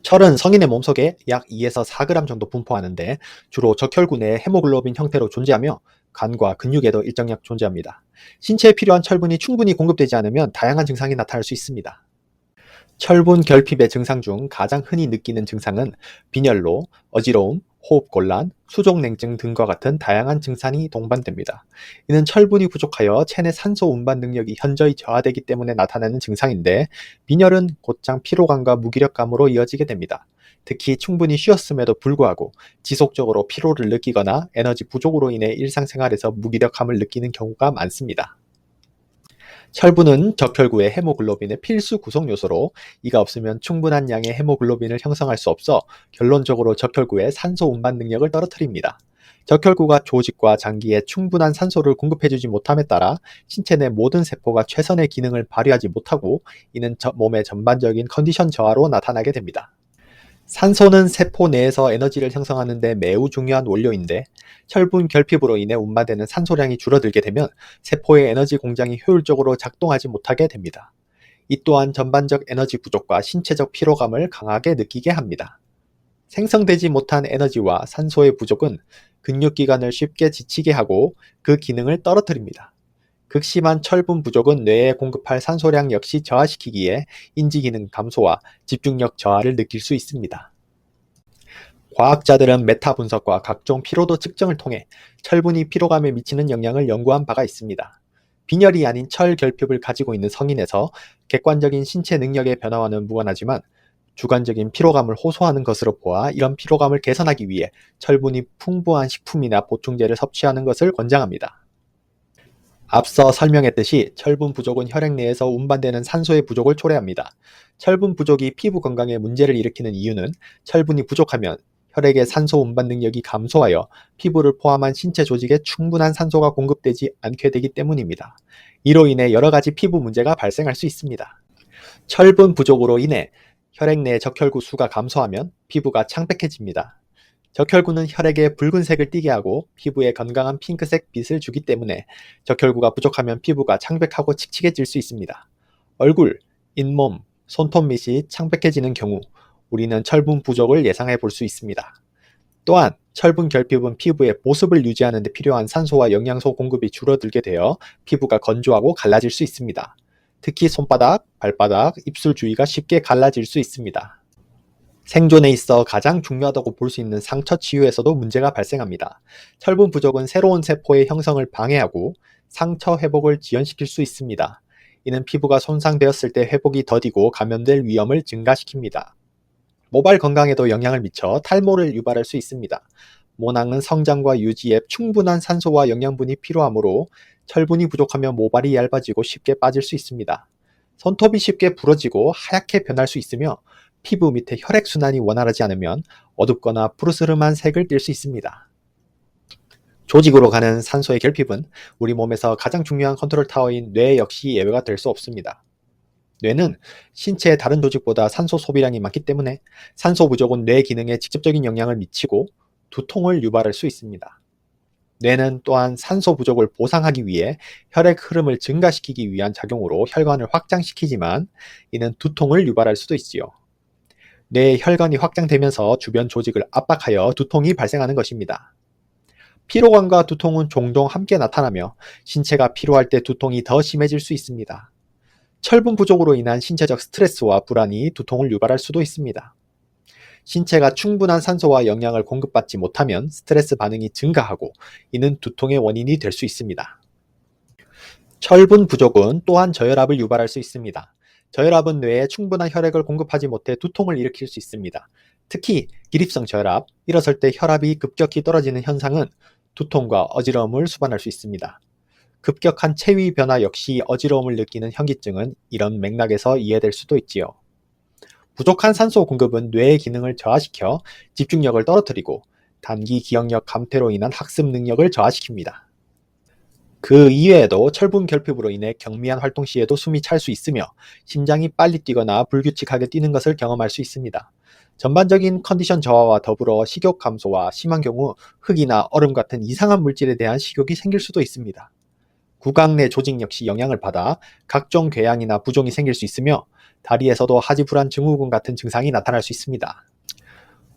철은 성인의 몸속에 약 2에서 4g 정도 분포하는데 주로 적혈구 내에 헤모글로빈 형태로 존재하며 간과 근육에도 일정량 존재합니다. 신체에 필요한 철분이 충분히 공급되지 않으면 다양한 증상이 나타날 수 있습니다. 철분 결핍의 증상 중 가장 흔히 느끼는 증상은 빈혈로, 어지러움, 호흡곤란, 수족냉증 등과 같은 다양한 증상이 동반됩니다. 이는 철분이 부족하여 체내 산소 운반 능력이 현저히 저하되기 때문에 나타나는 증상인데, 빈혈은 곧장 피로감과 무기력감으로 이어지게 됩니다. 특히 충분히 쉬었음에도 불구하고 지속적으로 피로를 느끼거나 에너지 부족으로 인해 일상생활에서 무기력함을 느끼는 경우가 많습니다. 철분은 적혈구의 헤모글로빈의 필수 구성 요소로, 이가 없으면 충분한 양의 헤모글로빈을 형성할 수 없어 결론적으로 적혈구의 산소 운반 능력을 떨어뜨립니다. 적혈구가 조직과 장기에 충분한 산소를 공급해주지 못함에 따라 신체 내 모든 세포가 최선의 기능을 발휘하지 못하고, 이는 몸의 전반적인 컨디션 저하로 나타나게 됩니다. 산소는 세포 내에서 에너지를 형성하는 데 매우 중요한 원료인데, 철분 결핍으로 인해 운반되는 산소량이 줄어들게 되면 세포의 에너지 공장이 효율적으로 작동하지 못하게 됩니다. 이 또한 전반적 에너지 부족과 신체적 피로감을 강하게 느끼게 합니다. 생성되지 못한 에너지와 산소의 부족은 근육기관을 쉽게 지치게 하고 그 기능을 떨어뜨립니다. 극심한 철분 부족은 뇌에 공급할 산소량 역시 저하시키기에 인지기능 감소와 집중력 저하를 느낄 수 있습니다. 과학자들은 메타 분석과 각종 피로도 측정을 통해 철분이 피로감에 미치는 영향을 연구한 바가 있습니다. 빈혈이 아닌 철 결핍을 가지고 있는 성인에서 객관적인 신체 능력의 변화와는 무관하지만 주관적인 피로감을 호소하는 것으로 보아 이런 피로감을 개선하기 위해 철분이 풍부한 식품이나 보충제를 섭취하는 것을 권장합니다. 앞서 설명했듯이 철분 부족은 혈액 내에서 운반되는 산소의 부족을 초래합니다. 철분 부족이 피부 건강에 문제를 일으키는 이유는 철분이 부족하면 혈액의 산소 운반 능력이 감소하여 피부를 포함한 신체 조직에 충분한 산소가 공급되지 않게 되기 때문입니다. 이로 인해 여러 가지 피부 문제가 발생할 수 있습니다. 철분 부족으로 인해 혈액 내 적혈구 수가 감소하면 피부가 창백해집니다. 적혈구는 혈액에 붉은색을 띠게 하고 피부에 건강한 핑크색 빛을 주기 때문에 적혈구가 부족하면 피부가 창백하고 칙칙해질 수 있습니다. 얼굴, 잇몸, 손톱 밑이 창백해지는 경우 우리는 철분 부족을 예상해 볼 수 있습니다. 또한 철분 결핍은 피부의 보습을 유지하는 데 필요한 산소와 영양소 공급이 줄어들게 되어 피부가 건조하고 갈라질 수 있습니다. 특히 손바닥, 발바닥, 입술 주위가 쉽게 갈라질 수 있습니다. 생존에 있어 가장 중요하다고 볼 수 있는 상처 치유에서도 문제가 발생합니다. 철분 부족은 새로운 세포의 형성을 방해하고 상처 회복을 지연시킬 수 있습니다. 이는 피부가 손상되었을 때 회복이 더디고 감염될 위험을 증가시킵니다. 모발 건강에도 영향을 미쳐 탈모를 유발할 수 있습니다. 모낭은 성장과 유지에 충분한 산소와 영양분이 필요하므로 철분이 부족하면 모발이 얇아지고 쉽게 빠질 수 있습니다. 손톱이 쉽게 부러지고 하얗게 변할 수 있으며 피부 밑에 혈액순환이 원활하지 않으면 어둡거나 푸르스름한 색을 띨 수 있습니다. 조직으로 가는 산소의 결핍은 우리 몸에서 가장 중요한 컨트롤 타워인 뇌 역시 예외가 될 수 없습니다. 뇌는 신체의 다른 조직보다 산소 소비량이 많기 때문에 산소 부족은 뇌 기능에 직접적인 영향을 미치고 두통을 유발할 수 있습니다. 뇌는 또한 산소 부족을 보상하기 위해 혈액 흐름을 증가시키기 위한 작용으로 혈관을 확장시키지만 이는 두통을 유발할 수도 있지요. 뇌의 혈관이 확장되면서 주변 조직을 압박하여 두통이 발생하는 것입니다. 피로감과 두통은 종종 함께 나타나며 신체가 피로할 때 두통이 더 심해질 수 있습니다. 철분 부족으로 인한 신체적 스트레스와 불안이 두통을 유발할 수도 있습니다. 신체가 충분한 산소와 영양을 공급받지 못하면 스트레스 반응이 증가하고 이는 두통의 원인이 될 수 있습니다. 철분 부족은 또한 저혈압을 유발할 수 있습니다. 저혈압은 뇌에 충분한 혈액을 공급하지 못해 두통을 일으킬 수 있습니다. 특히 기립성 저혈압, 일어설 때 혈압이 급격히 떨어지는 현상은 두통과 어지러움을 수반할 수 있습니다. 급격한 체위 변화 역시 어지러움을 느끼는 현기증은 이런 맥락에서 이해될 수도 있지요. 부족한 산소 공급은 뇌의 기능을 저하시켜 집중력을 떨어뜨리고 단기 기억력 감퇴로 인한 학습 능력을 저하시킵니다. 그 이외에도 철분 결핍으로 인해 경미한 활동 시에도 숨이 찰 수 있으며 심장이 빨리 뛰거나 불규칙하게 뛰는 것을 경험할 수 있습니다. 전반적인 컨디션 저하와 더불어 식욕 감소와 심한 경우 흙이나 얼음 같은 이상한 물질에 대한 식욕이 생길 수도 있습니다. 구강 내 조직 역시 영향을 받아 각종 궤양이나 부종이 생길 수 있으며 다리에서도 하지불안 증후군 같은 증상이 나타날 수 있습니다.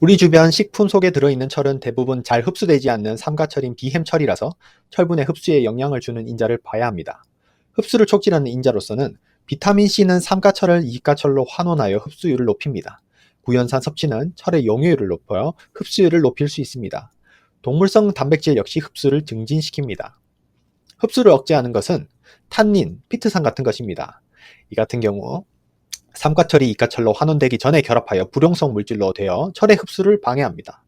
우리 주변 식품 속에 들어있는 철은 대부분 잘 흡수되지 않는 삼가철인 비햄철이라서 철분의 흡수에 영향을 주는 인자를 봐야 합니다. 흡수를 촉진하는 인자로서는 비타민C는 삼가철을 이가철로 환원하여 흡수율을 높입니다. 구연산 섭취는 철의 용효율을 높여 흡수율을 높일 수 있습니다. 동물성 단백질 역시 흡수를 증진시킵니다. 흡수를 억제하는 것은 탄닌, 피트산 같은 것입니다. 이 같은 경우 삼가철이 이가철로 환원되기 전에 결합하여 불용성 물질로 되어 철의 흡수를 방해합니다.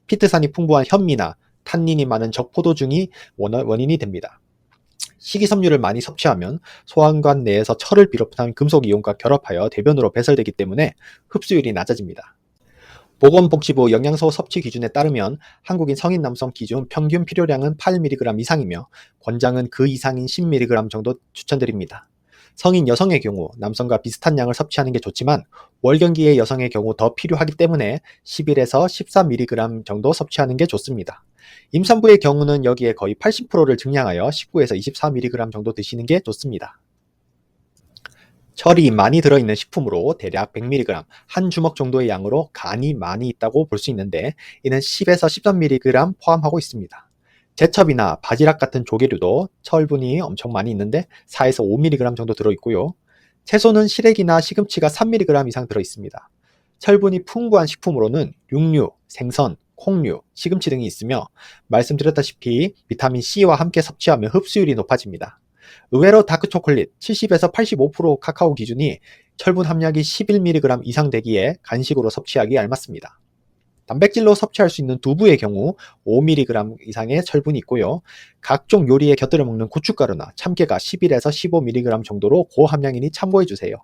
피트산이 풍부한 현미나 탄닌이 많은 적포도중이 원인이 됩니다. 식이섬유를 많이 섭취하면 소화관 내에서 철을 비롯한 금속 이온과 결합하여 대변으로 배설되기 때문에 흡수율이 낮아집니다. 보건복지부 영양소 섭취 기준에 따르면 한국인 성인 남성 기준 평균 필요량은 8mg 이상이며 권장은 그 이상인 10mg 정도 추천드립니다. 성인 여성의 경우 남성과 비슷한 양을 섭취하는 게 좋지만 월경기의 여성의 경우 더 필요하기 때문에 11에서 14mg 정도 섭취하는 게 좋습니다. 임산부의 경우는 여기에 거의 80%를 증량하여 19에서 24mg 정도 드시는 게 좋습니다. 철이 많이 들어있는 식품으로 대략 100mg, 한 주먹 정도의 양으로 간이 많이 있다고 볼 수 있는데 이는 10에서 13mg 포함하고 있습니다. 제첩이나 바지락 같은 조개류도 철분이 엄청 많이 있는데 4에서 5mg 정도 들어있고요. 채소는 시래기나 시금치가 3mg 이상 들어있습니다. 철분이 풍부한 식품으로는 육류, 생선, 콩류, 시금치 등이 있으며 말씀드렸다시피 비타민C와 함께 섭취하면 흡수율이 높아집니다. 의외로 다크초콜릿 70에서 85% 카카오 기준이 철분 함량이 11mg 이상 되기에 간식으로 섭취하기 알맞습니다. 단백질로 섭취할 수 있는 두부의 경우 5mg 이상의 철분이 있고요. 각종 요리에 곁들여 먹는 고춧가루나 참깨가 11에서 15mg 정도로 고함량이니 참고해주세요.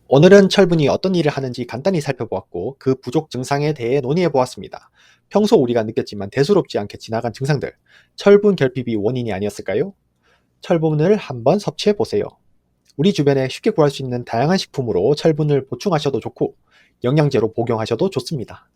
오늘은 철분이 어떤 일을 하는지 간단히 살펴보았고 그 부족 증상에 대해 논의해보았습니다. 평소 우리가 느꼈지만 대수롭지 않게 지나간 증상들, 철분 결핍이 원인이 아니었을까요? 철분을 한번 섭취해보세요. 우리 주변에 쉽게 구할 수 있는 다양한 식품으로 철분을 보충하셔도 좋고 영양제로 복용하셔도 좋습니다.